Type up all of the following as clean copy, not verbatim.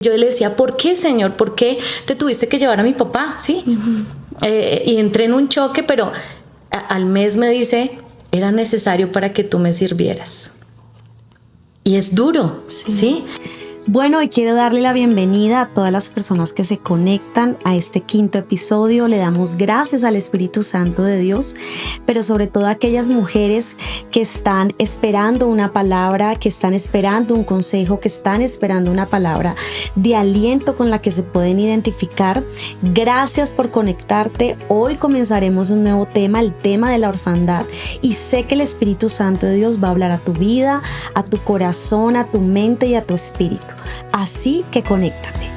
Yo le decía, ¿por qué, Señor? ¿Por qué te tuviste que llevar a mi papá? ¿Sí? Y entré en un choque, pero al mes me dice, era necesario para que tú me sirvieras. Y es duro, ¿sí? Bueno, y quiero darle la bienvenida a todas las personas que se conectan a este quinto episodio. Le damos gracias al Espíritu Santo de Dios, pero sobre todo a aquellas mujeres que están esperando una palabra, que están esperando un consejo, que están esperando una palabra de aliento con la que se pueden identificar. Gracias por conectarte. Hoy comenzaremos un nuevo tema, el tema de la orfandad. Y sé que el Espíritu Santo de Dios va a hablar a tu vida, a tu corazón, a tu mente y a tu espíritu. Así que conéctate.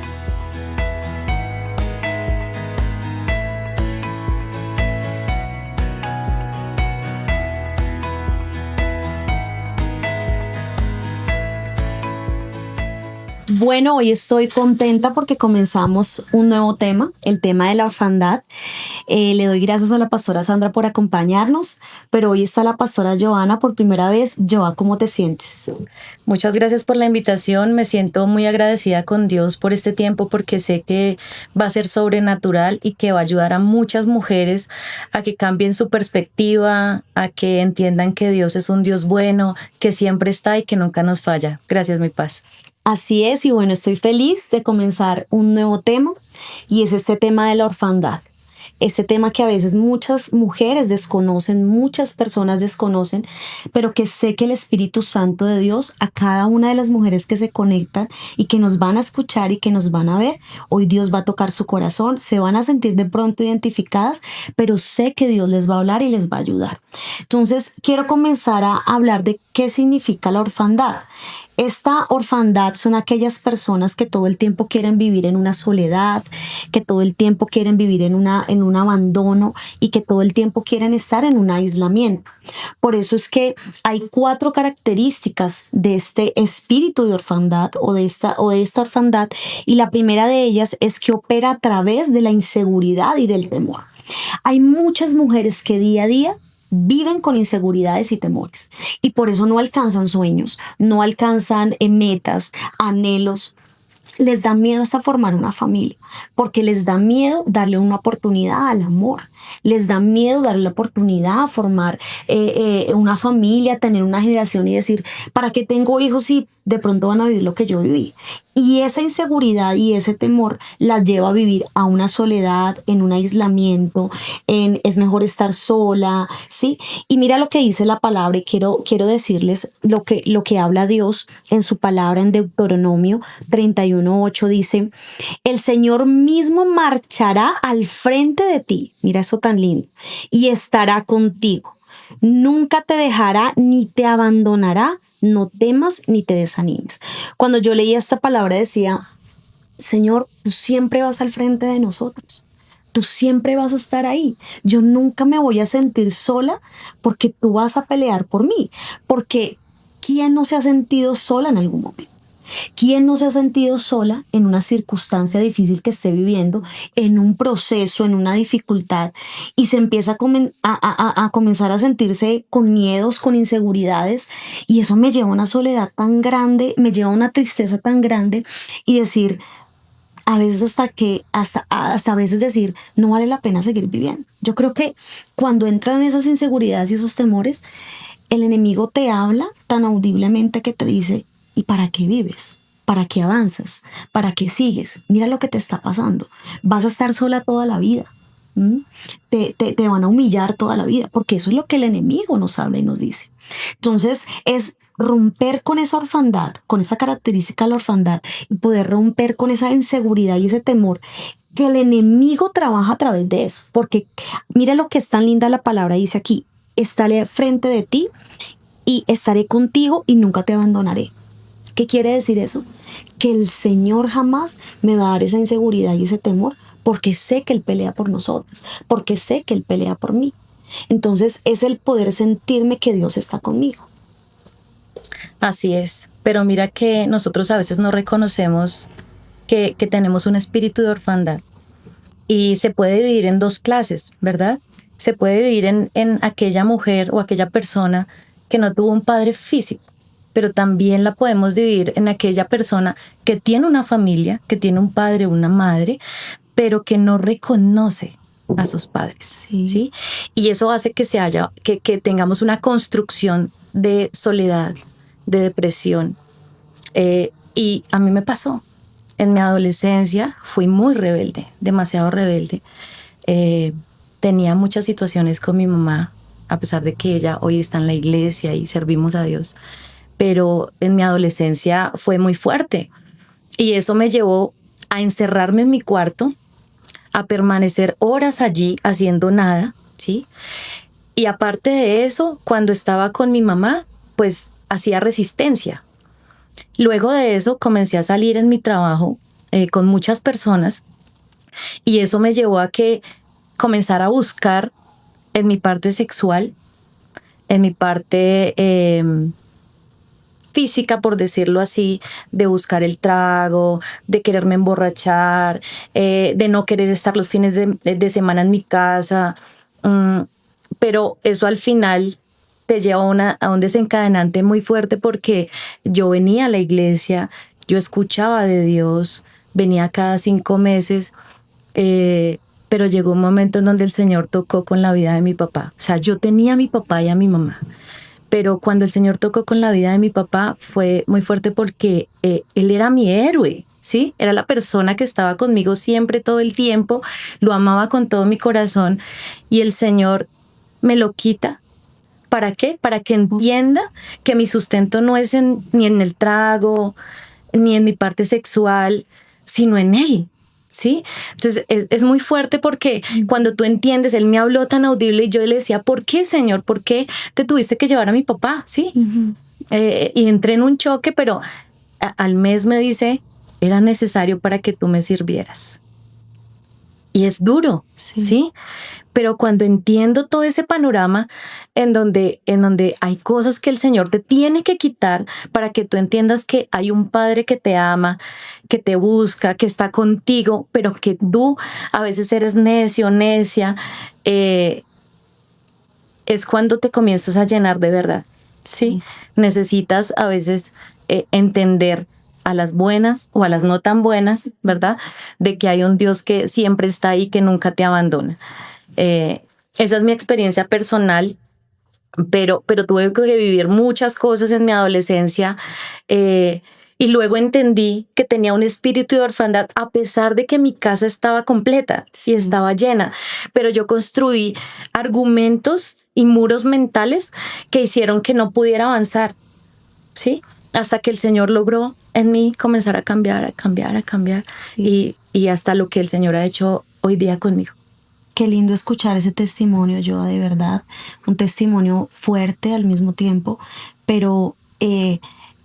Bueno, hoy estoy contenta porque comenzamos un nuevo tema, el tema de la orfandad. Le doy gracias a la pastora Sandra por acompañarnos, pero hoy está la pastora Joana por primera vez. Joa, ¿cómo te sientes? Muchas gracias por la invitación. Me siento muy agradecida con Dios por este tiempo porque sé que va a ser sobrenatural y que va a ayudar a muchas mujeres a que cambien su perspectiva, a que entiendan que Dios es un Dios bueno, que siempre está y que nunca nos falla. Gracias, mi paz. Así es, y bueno, estoy feliz de comenzar un nuevo tema y es este tema de la orfandad. Este tema que a veces muchas mujeres desconocen, muchas personas desconocen, pero que sé que el Espíritu Santo de Dios a cada una de las mujeres que se conectan y que nos van a escuchar y que nos van a ver, hoy Dios va a tocar su corazón, se van a sentir de pronto identificadas, pero sé que Dios les va a hablar y les va a ayudar. Entonces, quiero comenzar a hablar de qué significa la orfandad. Esta orfandad son aquellas personas que todo el tiempo quieren vivir en una soledad, que todo el tiempo quieren vivir en un abandono y que todo el tiempo quieren estar en un aislamiento. Por eso es que hay 4 características de este espíritu de orfandad o de esta orfandad, y la primera de ellas es que opera a través de la inseguridad y del temor. Hay muchas mujeres que día a día viven con inseguridades y temores y por eso no alcanzan sueños, no alcanzan metas, anhelos. Les da miedo hasta formar una familia porque les da miedo darle una oportunidad al amor. Les da miedo darle la oportunidad a formar una familia, tener una generación y decir, ¿para qué tengo hijos si de pronto van a vivir lo que yo viví? Y esa inseguridad y ese temor las lleva a vivir a una soledad, en un aislamiento, es mejor estar sola, ¿sí? Y mira lo que dice la palabra y quiero decirles lo que habla Dios en su palabra en Deuteronomio 31:8 dice, el Señor mismo marchará al frente de ti, mira eso tan lindo, y estará contigo. Nunca te dejará ni te abandonará. No temas ni te desanimes. Cuando yo leía esta palabra decía, Señor, tú siempre vas al frente de nosotros. Tú siempre vas a estar ahí. Yo nunca me voy a sentir sola porque tú vas a pelear por mí. Porque ¿quién no se ha sentido sola en algún momento? ¿Quién no se ha sentido sola en una circunstancia difícil que esté viviendo, en un proceso, en una dificultad, y se empieza a comenzar a sentirse con miedos, con inseguridades, y eso me lleva a una soledad tan grande, me lleva a una tristeza tan grande, y decir, a veces hasta a veces decir, no vale la pena seguir viviendo? Yo creo que cuando entran esas inseguridades y esos temores, el enemigo te habla tan audiblemente que te dice, ¿y para qué vives? ¿Para qué avanzas? ¿Para qué sigues? Mira lo que te está pasando. Vas a estar sola toda la vida. Te van a humillar toda la vida, porque eso es lo que el enemigo nos habla y nos dice. Entonces es romper con esa orfandad, con esa característica de la orfandad, y poder romper con esa inseguridad y ese temor que el enemigo trabaja a través de eso. Porque mira lo que es tan linda la palabra, dice aquí, estaré frente de ti y estaré contigo y nunca te abandonaré. ¿Qué quiere decir eso? Que el Señor jamás me va a dar esa inseguridad y ese temor porque sé que Él pelea por nosotros, porque sé que Él pelea por mí. Entonces es el poder sentirme que Dios está conmigo. Así es, pero mira que nosotros a veces no reconocemos que tenemos un espíritu de orfandad y se puede dividir en 2 clases, ¿verdad? Se puede dividir en aquella mujer o aquella persona que no tuvo un padre físico, pero también la podemos dividir en aquella persona que tiene una familia, que tiene un padre o una madre, pero que no reconoce a sus padres, ¿sí? Y eso hace que tengamos una construcción de soledad, de depresión. Y a mí me pasó. En mi adolescencia fui muy rebelde, demasiado rebelde. Tenía muchas situaciones con mi mamá, a pesar de que ella hoy está en la iglesia y servimos a Dios. Pero en mi adolescencia fue muy fuerte. Y eso me llevó a encerrarme en mi cuarto, a permanecer horas allí haciendo nada, ¿sí? Y aparte de eso, cuando estaba con mi mamá, pues hacía resistencia. Luego de eso comencé a salir en mi trabajo con muchas personas y eso me llevó a que comenzara a buscar en mi parte sexual, en mi parte física, por decirlo así, de buscar el trago, de quererme emborrachar, de no querer estar los fines de semana en mi casa. Pero eso al final te lleva a un desencadenante muy fuerte porque yo venía a la iglesia, yo escuchaba de Dios, venía cada 5 meses, pero llegó un momento en donde el Señor tocó con la vida de mi papá. O sea, yo tenía a mi papá y a mi mamá. Pero cuando el Señor tocó con la vida de mi papá fue muy fuerte porque él era mi héroe, ¿sí? Era la persona que estaba conmigo siempre, todo el tiempo. Lo amaba con todo mi corazón y el Señor me lo quita. ¿Para qué? Para que entienda que mi sustento no es ni en el trago, ni en mi parte sexual, sino en Él. ¿Sí? Entonces es muy fuerte porque cuando tú entiendes, él me habló tan audible y yo le decía, ¿por qué, Señor? ¿Por qué te tuviste que llevar a mi papá? ¿Sí? Y entré en un choque, pero al mes me dice, era necesario para que tú me sirvieras. Y es duro, ¿sí? Pero cuando entiendo todo ese panorama en donde hay cosas que el Señor te tiene que quitar para que tú entiendas que hay un Padre que te ama, que te busca, que está contigo, pero que tú a veces eres necio, necia, es cuando te comienzas a llenar de verdad, ¿sí? Necesitas a veces entender a las buenas o a las no tan buenas, ¿verdad? De que hay un Dios que siempre está ahí, que nunca te abandona. Esa es mi experiencia personal, pero tuve que vivir muchas cosas en mi adolescencia y luego entendí que tenía un espíritu de orfandad a pesar de que mi casa estaba completa y estaba llena, pero yo construí argumentos y muros mentales que hicieron que no pudiera avanzar, ¿sí? Hasta que el Señor logró en mí comenzar a cambiar y hasta lo que el Señor ha hecho hoy día conmigo. Qué lindo escuchar ese testimonio, Yoa, de verdad. Un testimonio fuerte al mismo tiempo, pero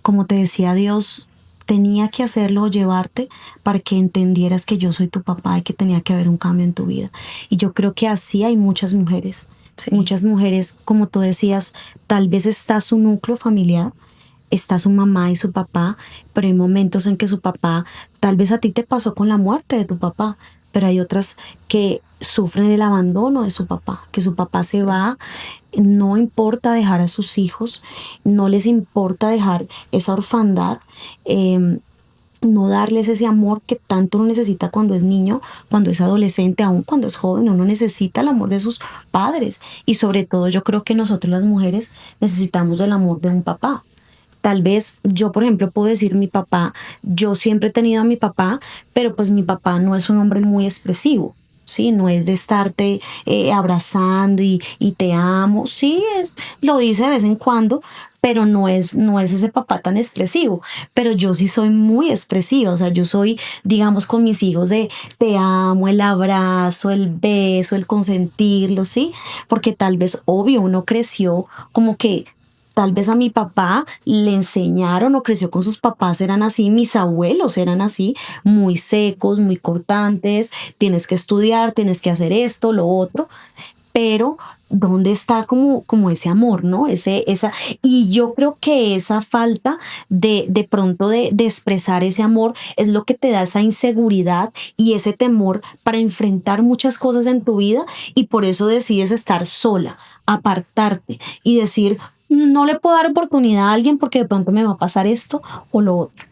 como te decía, Dios tenía que hacerlo, llevarte para que entendieras que yo soy tu papá y que tenía que haber un cambio en tu vida. Y yo creo que así hay muchas mujeres. Muchas mujeres, como tú decías, tal vez está su núcleo familiar, está su mamá y su papá, pero hay momentos en que su papá, tal vez a ti te pasó con la muerte de tu papá, pero hay otras que sufren el abandono de su papá, que su papá se va, no importa dejar a sus hijos, no les importa dejar esa orfandad, no darles ese amor que tanto uno necesita cuando es niño, cuando es adolescente, aún cuando es joven, uno necesita el amor de sus padres y sobre todo yo creo que nosotros las mujeres necesitamos el amor de un papá. Tal vez yo, por ejemplo, puedo decir mi papá, yo siempre he tenido a mi papá, pero pues mi papá no es un hombre muy expresivo, ¿sí? No es de estarte abrazando y te amo, sí, lo dice de vez en cuando, pero no es ese papá tan expresivo. Pero yo sí soy muy expresiva, o sea, yo soy, digamos, con mis hijos de te amo, el abrazo, el beso, el consentirlo, ¿sí? Porque tal vez, obvio, uno creció como que tal vez a mi papá le enseñaron o creció con sus papás, eran así, mis abuelos eran así, muy secos, muy cortantes, tienes que estudiar, tienes que hacer esto, lo otro, pero ¿dónde está como ese amor, no? Y yo creo que esa falta de pronto de expresar ese amor es lo que te da esa inseguridad y ese temor para enfrentar muchas cosas en tu vida y por eso decides estar sola, apartarte y decir, no le puedo dar oportunidad a alguien porque de pronto me va a pasar esto o lo otro.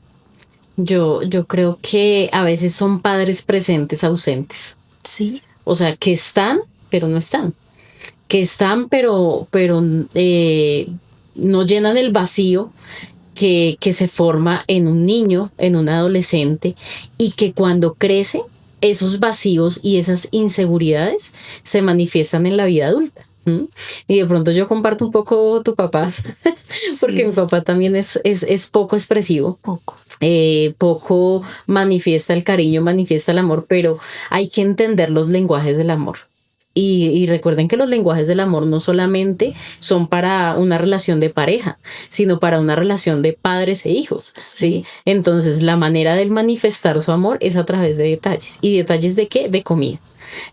Yo creo que a veces son padres presentes ausentes. Sí. O sea, que están, pero no están. Que están, pero no llenan el vacío que se forma en un niño, en un adolescente, y que cuando crece, esos vacíos y esas inseguridades se manifiestan en la vida adulta. ¿Mm? Y de pronto yo comparto un poco tu papá, porque Sí. mi papá también es poco expresivo. Poco. Poco manifiesta el cariño, manifiesta el amor, pero hay que entender los lenguajes del amor. Y recuerden que los lenguajes del amor no solamente son para una relación de pareja, sino para una relación de padres e hijos, ¿sí? Entonces, la manera de manifestar su amor es a través de detalles. ¿Y detalles de qué? De comida.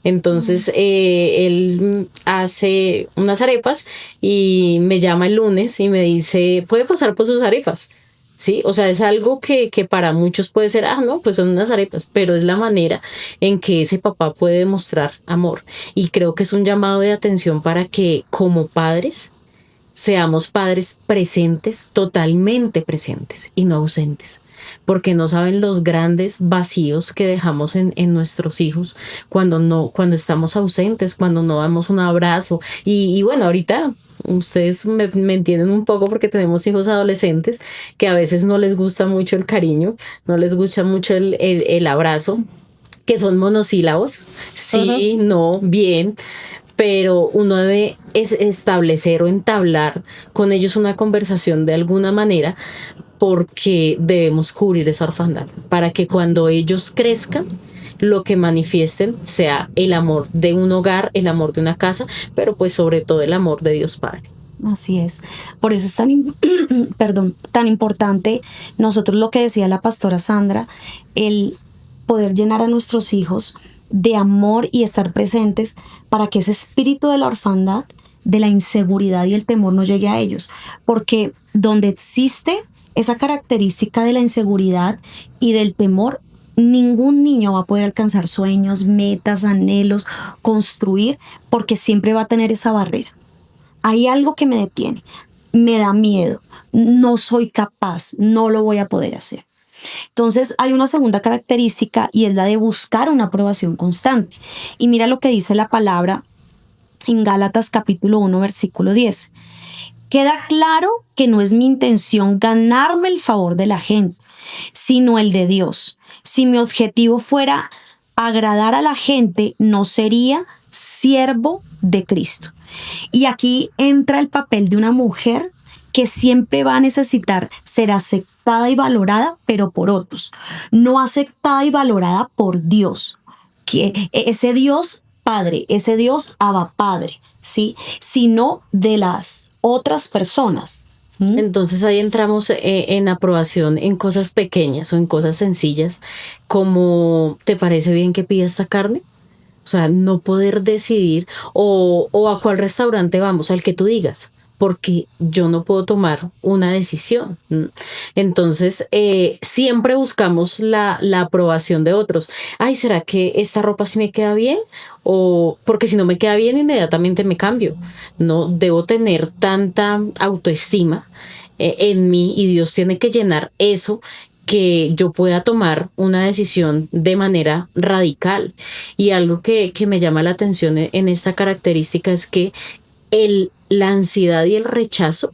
Entonces, él hace unas arepas y me llama el lunes y me dice, ¿puede pasar por sus arepas? Sí, o sea, es algo que para muchos puede ser, no, pues son unas arepas, pero es la manera en que ese papá puede demostrar amor. Y creo que es un llamado de atención para que como padres seamos padres presentes, totalmente presentes y no ausentes, porque no saben los grandes vacíos que dejamos en nuestros hijos cuando estamos ausentes, cuando no damos un abrazo. Y bueno, ahorita ustedes me entienden un poco porque tenemos hijos adolescentes que a veces no les gusta mucho el cariño, no les gusta mucho el abrazo, que son monosílabos, sí, no, bien, pero uno debe establecer o entablar con ellos una conversación de alguna manera, porque debemos cubrir esa orfandad para que cuando ellos crezcan, lo que manifiesten sea el amor de un hogar, el amor de una casa, pero pues sobre todo el amor de Dios Padre. Así es. Por eso es tan importante nosotros, lo que decía la pastora Sandra, el poder llenar a nuestros hijos de amor y estar presentes para que ese espíritu de la orfandad, de la inseguridad y el temor no llegue a ellos. Porque donde existe esa característica de la inseguridad y del temor, ningún niño va a poder alcanzar sueños, metas, anhelos, construir, porque siempre va a tener esa barrera. Hay algo que me detiene, me da miedo, no soy capaz, no lo voy a poder hacer. Entonces hay una segunda característica y es la de buscar una aprobación constante. Y mira lo que dice la palabra en Gálatas capítulo 1, versículo 10. Queda claro que no es mi intención ganarme el favor de la gente, sino el de Dios. Si mi objetivo fuera agradar a la gente, no sería siervo de Cristo. Y aquí entra el papel de una mujer que siempre va a necesitar ser aceptada y valorada, pero por otros. No aceptada y valorada por Dios. Que ese Dios Padre, ese Dios Abba Padre, ¿sí? Sino de las otras personas. Entonces ahí entramos en aprobación en cosas pequeñas o en cosas sencillas, como ¿te parece bien que pida esta carne? O sea, no poder decidir o a cuál restaurante vamos, al que tú digas, porque yo no puedo tomar una decisión. Entonces, siempre buscamos la aprobación de otros. Ay, ¿será que esta ropa sí me queda bien? O porque si no me queda bien, inmediatamente me cambio. No debo tener tanta autoestima en mí, y Dios tiene que llenar eso, que yo pueda tomar una decisión de manera radical. Y algo que me llama la atención en esta característica es que la ansiedad y el rechazo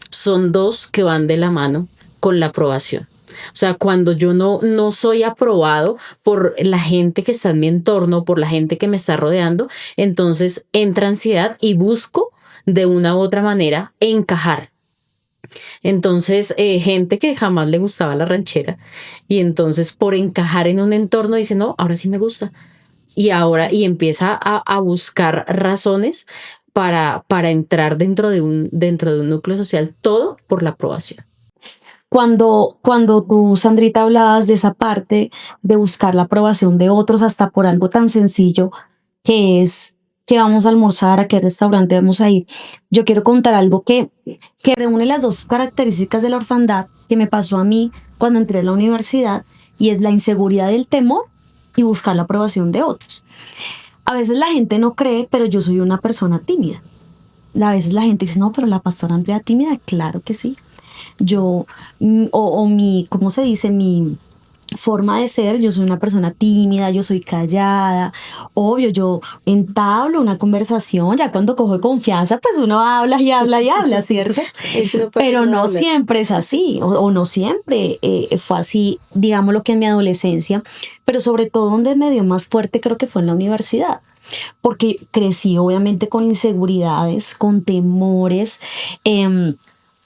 son dos que van de la mano con la aprobación. O sea, cuando yo no soy aprobado por la gente que está en mi entorno, por la gente que me está rodeando, entonces entra ansiedad y busco de una u otra manera encajar. Entonces, gente que jamás le gustaba la ranchera, y entonces por encajar en un entorno dice, no, ahora sí me gusta. Y empieza a buscar razones para entrar dentro de un núcleo social, todo por la aprobación. Cuando tú, Sandrita, hablabas de esa parte de buscar la aprobación de otros, hasta por algo tan sencillo que es que vamos a almorzar, a qué restaurante vamos a ir, yo quiero contar algo que reúne las dos características de la orfandad que me pasó a mí cuando entré a la universidad, y es la inseguridad y el temor y buscar la aprobación de otros. A veces la gente no cree, pero yo soy una persona tímida. a veces la gente dice, no, pero la pastora Andrea tímida, claro que sí. Yo, mi, ¿cómo se dice? Mi forma de ser, yo soy una persona tímida, yo soy callada, obvio, yo entablo una conversación, ya cuando cojo confianza, pues uno habla y habla y habla, ¿cierto? Pero no siempre es así, o no siempre fue así, digamos lo que en mi adolescencia, pero sobre todo donde me dio más fuerte creo que fue en la universidad. Porque crecí obviamente con inseguridades, con temores,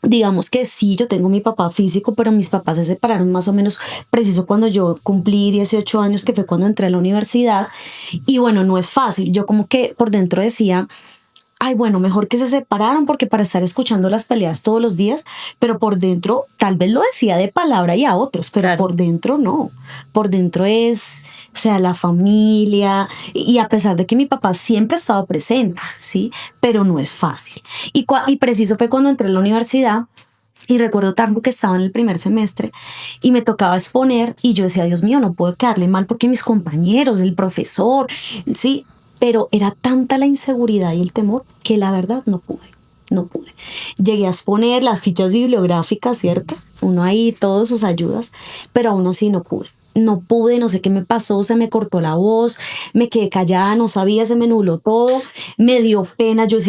digamos que sí, yo tengo mi papá físico, pero mis papás se separaron más o menos preciso cuando yo cumplí 18 años, que fue cuando entré a la universidad. Y bueno, no es fácil. Yo como que por dentro decía, ay, bueno, mejor que se separaron porque para estar escuchando las peleas todos los días, pero por dentro tal vez lo decía de palabra y a otros, pero Claro. por dentro no. Por dentro es, o sea, la familia, y a pesar de que mi papá siempre ha estado presente, ¿sí? Pero no es fácil. Y preciso fue cuando entré a la universidad. Y recuerdo tanto que estaba en el primer semestre y me tocaba exponer y yo decía, Dios mío, no puedo quedarle mal porque mis compañeros, el profesor, sí, pero era tanta la inseguridad y el temor que la verdad no pude. Llegué a exponer las fichas bibliográficas, ¿cierto? Uno ahí, todas sus ayudas, pero aún así no pude. No pude, no sé qué me pasó, se me cortó la voz, me quedé callada, no sabía, se me nubló todo, me dio pena, yo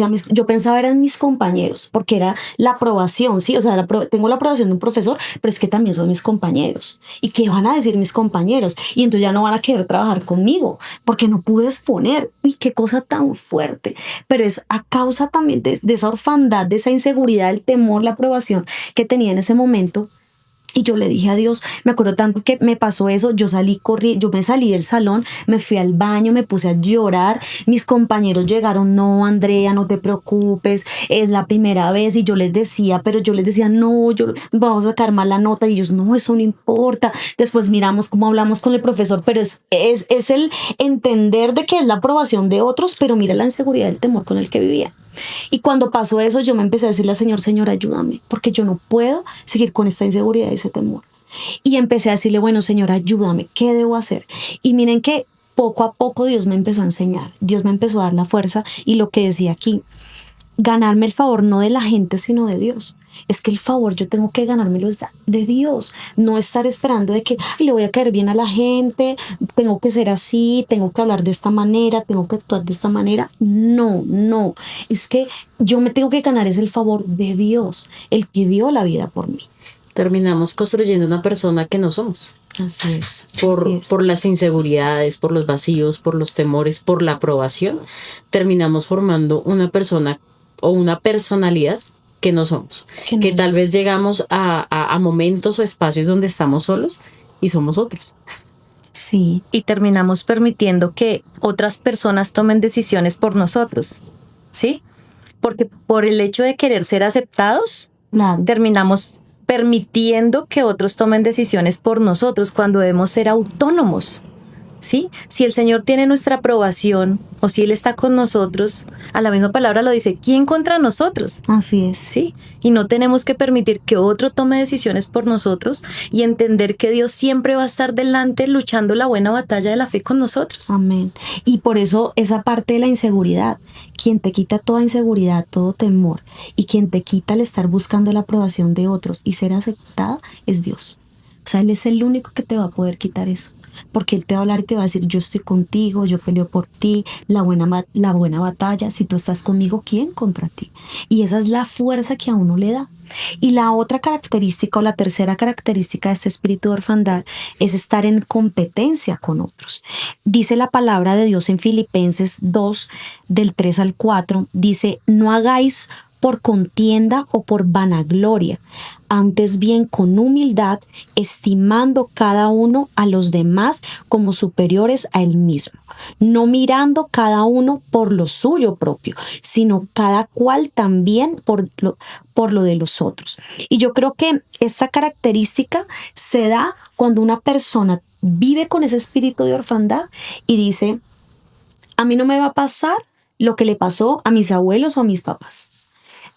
pensaba eran mis compañeros, porque era la aprobación, sí, o sea, tengo la aprobación de un profesor, pero es que también son mis compañeros. ¿Y qué van a decir mis compañeros? Y entonces ya no van a querer trabajar conmigo, porque no pude exponer. Uy, qué cosa tan fuerte. Pero es a causa también de esa orfandad, de esa inseguridad, el temor, la aprobación que tenía en ese momento. Y yo le dije a Dios, me acuerdo tanto que me pasó eso, yo me salí del salón, me fui al baño, me puse a llorar, mis compañeros llegaron, no, Andrea, no te preocupes, es la primera vez, y yo les decía, no, vamos a sacar mal la nota, y ellos, no, eso no importa, después miramos cómo hablamos con el profesor, pero es el entender de que es la aprobación de otros, pero mira la inseguridad y el temor con el que vivía. Y cuando pasó eso, yo me empecé a decirle al Señor, Señor, ayúdame, porque yo no puedo seguir con esta inseguridad y ese temor. Y empecé a decirle, bueno, Señor, ayúdame, ¿qué debo hacer? Y miren que poco a poco Dios me empezó a enseñar, Dios me empezó a dar la fuerza y lo que decía aquí, ganarme el favor no de la gente, sino de Dios. Es que el favor yo tengo que ganármelo de Dios, no estar esperando de que ay, le voy a caer bien a la gente, tengo que ser así, tengo que hablar de esta manera, tengo que actuar de esta manera. No, es que yo me tengo que ganar es el favor de Dios, el que dio la vida por mí. Terminamos construyendo una persona que no somos. Así es. Por las inseguridades, por los vacíos, por los temores, por la aprobación, terminamos formando una persona o una personalidad que no somos. Que tal vez llegamos a momentos o espacios donde estamos solos y somos otros. Sí, y terminamos permitiendo que otras personas tomen decisiones por nosotros, ¿sí? Porque por el hecho de querer ser aceptados, Claro. terminamos permitiendo que otros tomen decisiones por nosotros cuando debemos ser autónomos, ¿sí? Si el Señor tiene nuestra aprobación o si Él está con nosotros, a la misma palabra lo dice, ¿quién contra nosotros? Así es. Sí, y no tenemos que permitir que otro tome decisiones por nosotros y entender que Dios siempre va a estar delante luchando la buena batalla de la fe con nosotros. Amén. Y por eso esa parte de la inseguridad, quien te quita toda inseguridad, todo temor, y quien te quita el estar buscando la aprobación de otros y ser aceptada, es Dios. O sea, Él es el único que te va a poder quitar eso. Porque Él te va a hablar y te va a decir, yo estoy contigo, yo peleo por ti, la buena batalla, si tú estás conmigo, ¿quién contra ti? Y esa es la fuerza que a uno le da. Y la otra característica o la tercera característica de este espíritu de orfandad es estar en competencia con otros. Dice la palabra de Dios en Filipenses 2, del 3 al 4, dice, no hagáis por contienda o por vanagloria, antes bien con humildad, estimando cada uno a los demás como superiores a él mismo, no mirando cada uno por lo suyo propio, sino cada cual también por lo de los otros. Y yo creo que esta característica se da cuando una persona vive con ese espíritu de orfandad y dice, a mí no me va a pasar lo que le pasó a mis abuelos o a mis papás.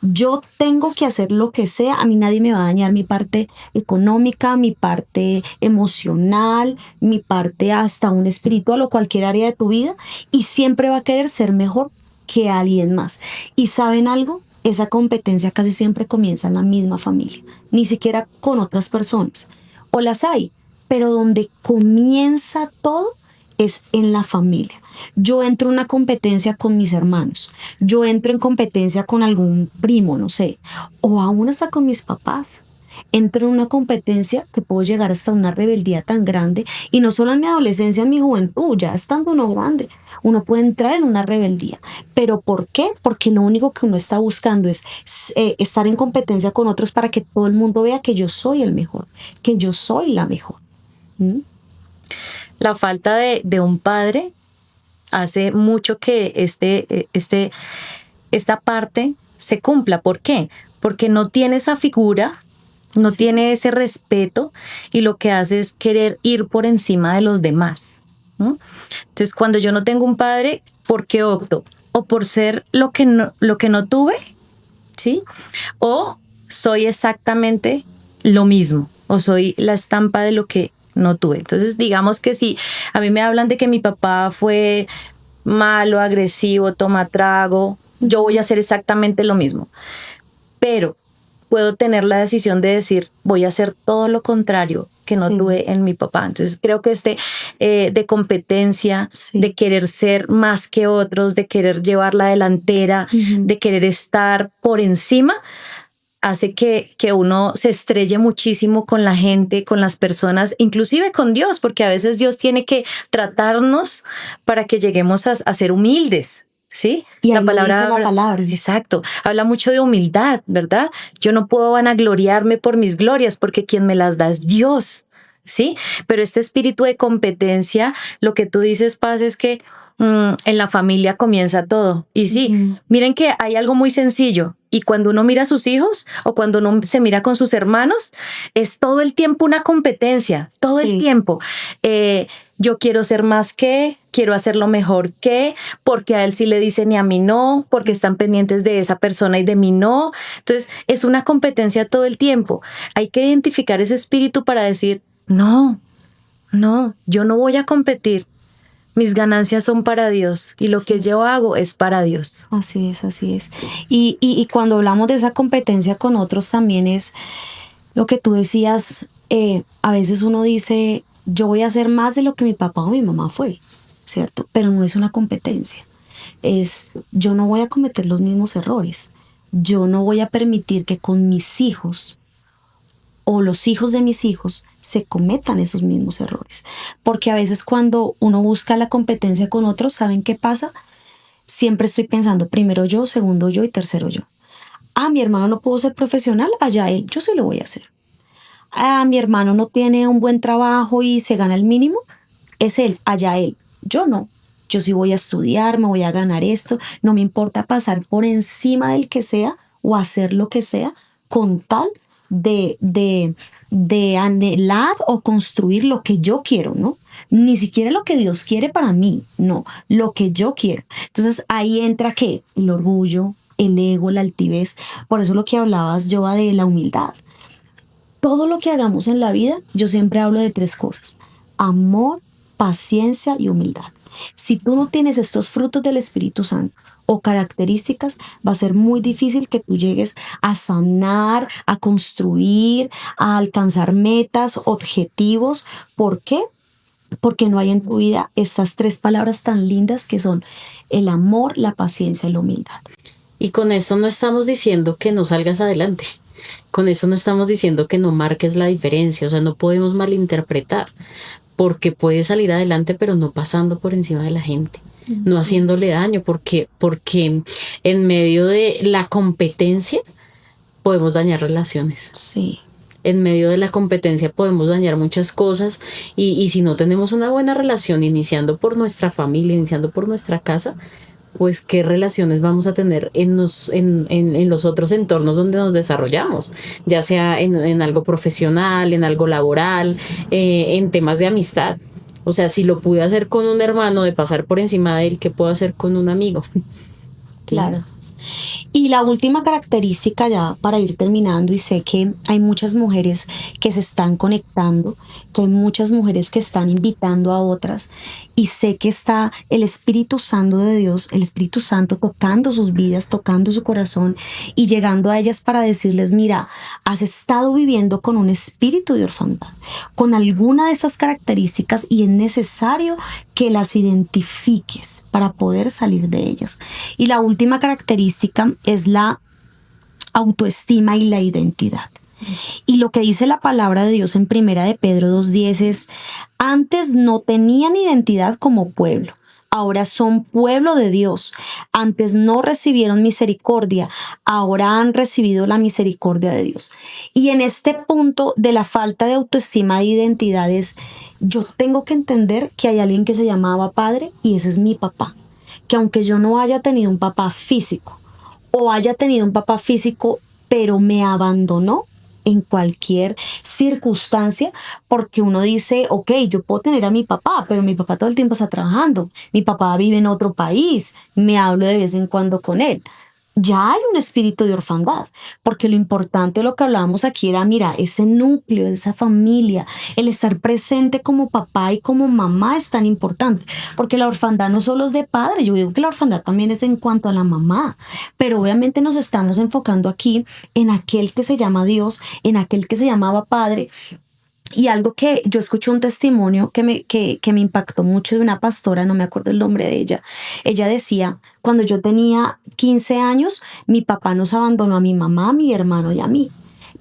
Yo tengo que hacer lo que sea, a mí nadie me va a dañar mi parte económica, mi parte emocional, mi parte hasta un espiritual o cualquier área de tu vida, y siempre va a querer ser mejor que alguien más. ¿Y saben algo? Esa competencia casi siempre comienza en la misma familia, ni siquiera con otras personas. O las hay, pero donde comienza todo es en la familia. Yo entro en una competencia con mis hermanos, yo entro en competencia con algún primo, no sé, o aún hasta con mis papás. Entro en una competencia que puedo llegar hasta una rebeldía tan grande, y no solo en mi adolescencia, en mi juventud, ya estando uno grande, uno puede entrar en una rebeldía. ¿Pero por qué? Porque lo único que uno está buscando es estar en competencia con otros para que todo el mundo vea que yo soy el mejor, que yo soy la mejor. ¿Mm? La falta de un padre hace mucho que esta parte se cumpla. ¿Por qué? Porque no tiene esa figura, no tiene ese respeto, y lo que hace es querer ir por encima de los demás, ¿no? Entonces, cuando yo no tengo un padre, ¿por qué opto? O por ser lo que no tuve, ¿sí? O soy exactamente lo mismo, o soy la estampa de lo que no tuve. Entonces, digamos que si a mí me hablan de que mi papá fue malo, agresivo, toma trago, yo voy a hacer exactamente lo mismo. Pero puedo tener la decisión de decir, voy a hacer todo lo contrario que no tuve en mi papá. Entonces creo que de competencia, de querer ser más que otros, de querer llevar la delantera, de querer estar por encima, hace que uno se estrelle muchísimo con la gente, con las personas, inclusive con Dios, porque a veces Dios tiene que tratarnos para que lleguemos a ser humildes. ¿Sí? Y la palabra. Exacto. Habla mucho de humildad, ¿verdad? Yo no puedo vanagloriarme por mis glorias, porque quien me las da es Dios, ¿sí? Pero este espíritu de competencia, lo que tú dices, Paz, es que en la familia comienza todo. Y sí, miren que hay algo muy sencillo. Y cuando uno mira a sus hijos, o cuando uno se mira con sus hermanos, es todo el tiempo una competencia, todo el tiempo. Yo quiero ser más que, quiero hacerlo mejor que, porque a él sí le dicen y a mí no, porque están pendientes de esa persona y de mí no. Entonces es una competencia todo el tiempo. Hay que identificar ese espíritu para decir, no, yo no voy a competir. Mis ganancias son para Dios y lo que yo hago es para Dios. Así es, así es. Y cuando hablamos de esa competencia con otros, también es lo que tú decías. A veces uno dice, yo voy a hacer más de lo que mi papá o mi mamá fue, ¿cierto? Pero no es una competencia. Yo no voy a cometer los mismos errores. Yo no voy a permitir que con mis hijos o los hijos de mis hijos se cometan esos mismos errores. Porque a veces cuando uno busca la competencia con otros, ¿saben qué pasa? Siempre estoy pensando, primero yo, segundo yo y tercero yo. Mi hermano no pudo ser profesional, allá él, yo sí lo voy a hacer. Mi hermano no tiene un buen trabajo y se gana el mínimo, es él, allá él, yo no. Yo sí voy a estudiar, me voy a ganar esto, no me importa pasar por encima del que sea o hacer lo que sea con tal de anhelar o construir lo que yo quiero, ¿no? Ni siquiera lo que Dios quiere para mí, no, lo que yo quiero. Entonces ahí entra ¿qué? El orgullo, el ego, la altivez. Por eso lo que hablabas, Joa, de la humildad. Todo lo que hagamos en la vida, yo siempre hablo de 3 cosas: amor, paciencia y humildad. Si tú no tienes estos frutos del Espíritu Santo o características, va a ser muy difícil que tú llegues a sanar, a construir, a alcanzar metas, objetivos. ¿Por qué? Porque no hay en tu vida estas 3 palabras tan lindas que son el amor, la paciencia y la humildad. Y con esto no estamos diciendo que no salgas adelante. Con eso no estamos diciendo que no marques la diferencia. O sea, no podemos malinterpretar, porque puedes salir adelante, pero no pasando por encima de la gente, no haciéndole daño, porque en medio de la competencia podemos dañar relaciones. Sí. En medio de la competencia podemos dañar muchas cosas, y si no tenemos una buena relación, iniciando por nuestra familia, iniciando por nuestra casa, pues qué relaciones vamos a tener en los otros entornos donde nos desarrollamos, ya sea en algo profesional, en algo laboral, en temas de amistad. O sea, si lo pude hacer con un hermano, de pasar por encima de él, ¿qué puedo hacer con un amigo? Claro. Y la última característica ya para ir terminando, y sé que hay muchas mujeres que se están conectando, que hay muchas mujeres que están invitando a otras, y sé que está el Espíritu Santo de Dios, el Espíritu Santo tocando sus vidas, tocando su corazón y llegando a ellas para decirles, mira, has estado viviendo con un espíritu de orfandad, con alguna de estas características, y es necesario que las identifiques para poder salir de ellas. Y la última característica es la autoestima y la identidad. Y lo que dice la palabra de Dios en Primera de Pedro 2:10 es: antes no tenían identidad como pueblo, ahora son pueblo de Dios. Antes no recibieron misericordia, ahora han recibido la misericordia de Dios. Y en este punto de la falta de autoestima de identidades, yo tengo que entender que hay alguien que se llamaba Padre, y ese es mi papá. Que aunque yo no haya tenido un papá físico, o haya tenido un papá físico pero me abandonó en cualquier circunstancia, porque uno dice, ok, yo puedo tener a mi papá, pero mi papá todo el tiempo está trabajando, mi papá vive en otro país, me hablo de vez en cuando con él. Ya hay un espíritu de orfandad, porque lo importante, lo que hablábamos aquí era, mira, ese núcleo, esa familia, el estar presente como papá y como mamá es tan importante, porque la orfandad no solo es de padre, yo digo que la orfandad también es en cuanto a la mamá, pero obviamente nos estamos enfocando aquí en aquel que se llama Dios, en aquel que se llamaba Padre. Y algo que yo escuché, un testimonio que me impactó mucho, de una pastora, no me acuerdo el nombre de ella. Ella decía, cuando yo tenía 15 años, mi papá nos abandonó a mi mamá, a mi hermano y a mí.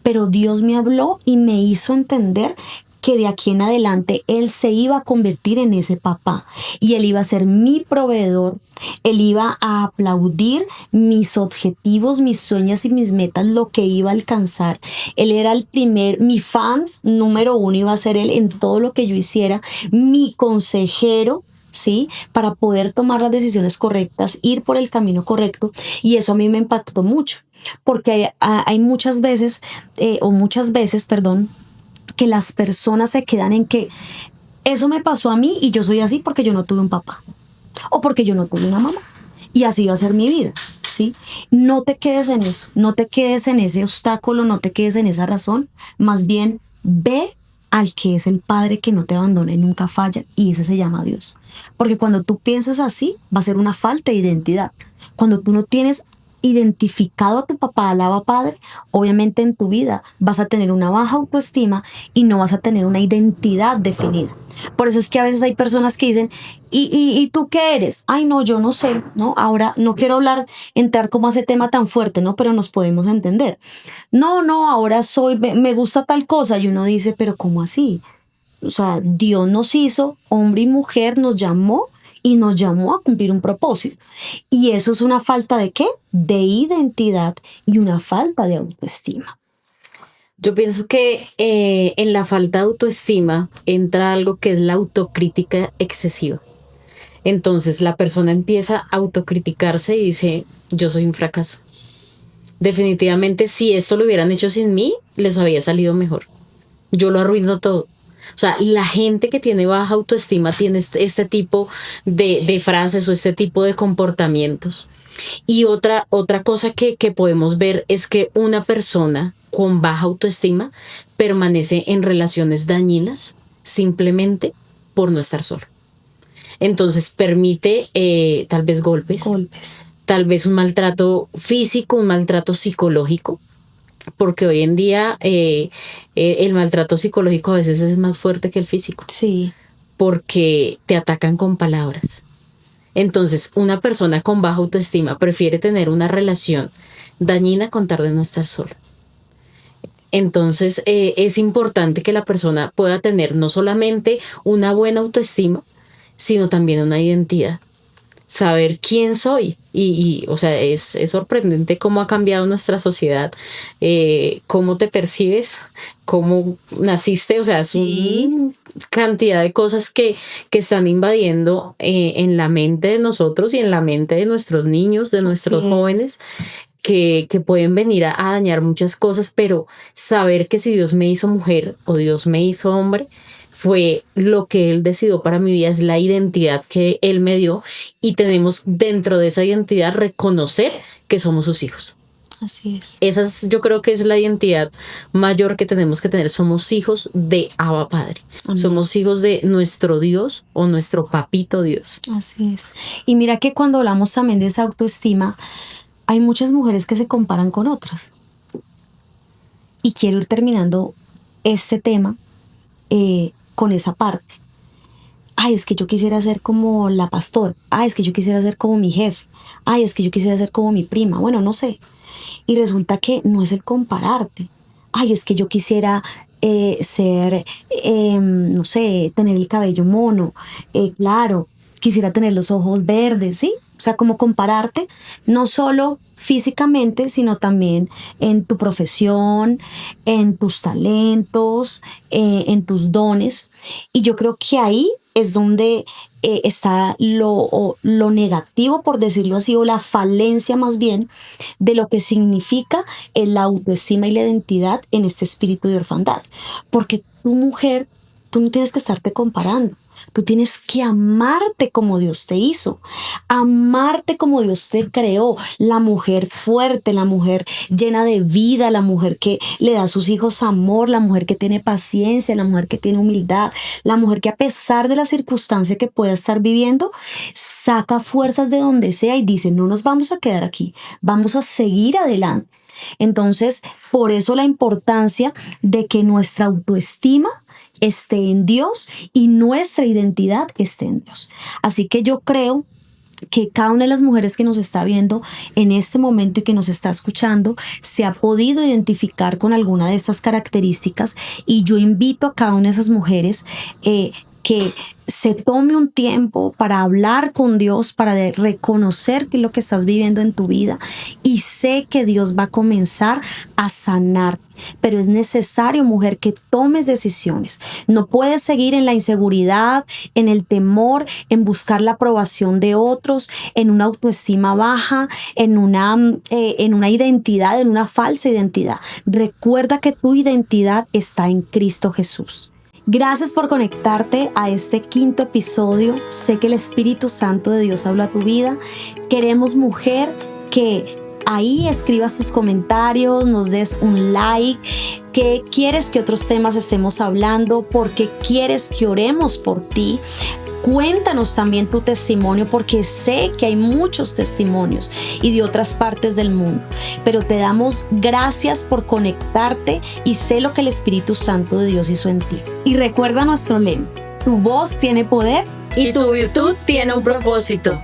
Pero Dios me habló y me hizo entender que de aquí en adelante Él se iba a convertir en ese papá y Él iba a ser mi proveedor. Él iba a aplaudir mis objetivos, mis sueños y mis metas, lo que iba a alcanzar. Él era mi fans número uno iba a ser Él en todo lo que yo hiciera, mi consejero, ¿sí? Para poder tomar las decisiones correctas, ir por el camino correcto. Y eso a mí me impactó mucho, porque hay muchas veces, perdón, que las personas se quedan en que eso me pasó a mí y yo soy así porque yo no tuve un papá o porque yo no tuve una mamá y así va a ser mi vida, ¿sí? No te quedes en eso, no te quedes en ese obstáculo, no te quedes en esa razón, más bien ve al que es el Padre que no te abandona y nunca falla, y ese se llama Dios. Porque cuando tú piensas así, va a ser una falta de identidad. Cuando tú no tienes identificado a tu papá, alaba Padre, obviamente en tu vida vas a tener una baja autoestima y no vas a tener una identidad definida. Por eso es que a veces hay personas que dicen, ¿y tú qué eres? Ay, no, yo no sé, ¿no? Ahora no quiero entrar como a ese tema tan fuerte, ¿no? Pero nos podemos entender. No, ahora me gusta tal cosa. Y uno dice, pero ¿cómo así? O sea, Dios nos hizo, hombre y mujer, nos llamó y nos llamó a cumplir un propósito. Y eso es una falta ¿de qué? De identidad y una falta de autoestima. Yo pienso que en la falta de autoestima entra algo que es la autocrítica excesiva. Entonces la persona empieza a autocriticarse y dice, yo soy un fracaso. Definitivamente, si esto lo hubieran hecho sin mí, les había salido mejor. Yo lo arruino todo. O sea, la gente que tiene baja autoestima tiene este tipo de frases o este tipo de comportamientos. Y otra cosa que podemos ver es que una persona con baja autoestima permanece en relaciones dañinas simplemente por no estar solo. Entonces permite tal vez golpes, tal vez un maltrato físico, un maltrato psicológico, porque hoy en día el maltrato psicológico a veces es más fuerte que el físico. Sí. Porque te atacan con palabras. Entonces, una persona con baja autoestima prefiere tener una relación dañina con tal de no estar sola. Entonces, es importante que la persona pueda tener no solamente una buena autoestima, sino también una identidad. Saber quién soy. O sea, es sorprendente cómo ha cambiado nuestra sociedad, cómo te percibes, cómo naciste. O sea, sí. Es una cantidad de cosas que están invadiendo en la mente de nosotros y en la mente de nuestros niños, de nuestros jóvenes, que pueden venir a dañar muchas cosas, pero saber que si Dios me hizo mujer o Dios me hizo hombre, fue lo que Él decidió para mi vida, es la identidad que Él me dio, y tenemos dentro de esa identidad reconocer que somos sus hijos. Así es. Esa es, yo creo que es la identidad mayor que tenemos que tener. Somos hijos de Abba Padre. Amén. Somos hijos de nuestro Dios o nuestro papito Dios. Así es. Y mira que cuando hablamos también de esa autoestima, hay muchas mujeres que se comparan con otras. Y quiero ir terminando este tema con esa parte. Ay, es que yo quisiera ser como la pastora. Ay, es que yo quisiera ser como mi jefe. Ay, es que yo quisiera ser como mi prima. Bueno, no sé. Y resulta que no es el compararte. Ay, es que yo quisiera ser, no sé, tener el cabello mono. Claro, quisiera tener los ojos verdes, ¿sí? O sea, como compararte, no solo físicamente, sino también en tu profesión, en tus talentos, en tus dones. Y yo creo que ahí es donde está lo negativo, por decirlo así, o la falencia más bien de lo que significa la autoestima y la identidad en este espíritu de orfandad. Porque tu mujer, tú no tienes que estarte comparando. Tú tienes que amarte como Dios te hizo, amarte como Dios te creó, la mujer fuerte, la mujer llena de vida, la mujer que le da a sus hijos amor, la mujer que tiene paciencia, la mujer que tiene humildad, la mujer que a pesar de la circunstancia que pueda estar viviendo, saca fuerzas de donde sea y dice, no nos vamos a quedar aquí, vamos a seguir adelante. Entonces, por eso la importancia de que nuestra autoestima esté en Dios y nuestra identidad esté en Dios. Así que yo creo que cada una de las mujeres que nos está viendo en este momento y que nos está escuchando se ha podido identificar con alguna de estas características, y yo invito a cada una de esas mujeres que se tome un tiempo para hablar con Dios, para reconocer qué es lo que estás viviendo en tu vida, y sé que Dios va a comenzar a sanar. Pero es necesario, mujer, que tomes decisiones. No puedes seguir en la inseguridad, en el temor, en buscar la aprobación de otros, en una autoestima baja, en una identidad, en una falsa identidad. Recuerda que tu identidad está en Cristo Jesús. Gracias por conectarte a este 5º episodio. Sé que el Espíritu Santo de Dios habla a tu vida. Queremos, mujer, que ahí escribas tus comentarios, nos des un like, que quieres que otros temas estemos hablando, porque quieres que oremos por ti. Cuéntanos también tu testimonio, porque sé que hay muchos testimonios y de otras partes del mundo, pero te damos gracias por conectarte y sé lo que el Espíritu Santo de Dios hizo en ti. Y recuerda nuestro lema: tu voz tiene poder y tu virtud tiene un propósito.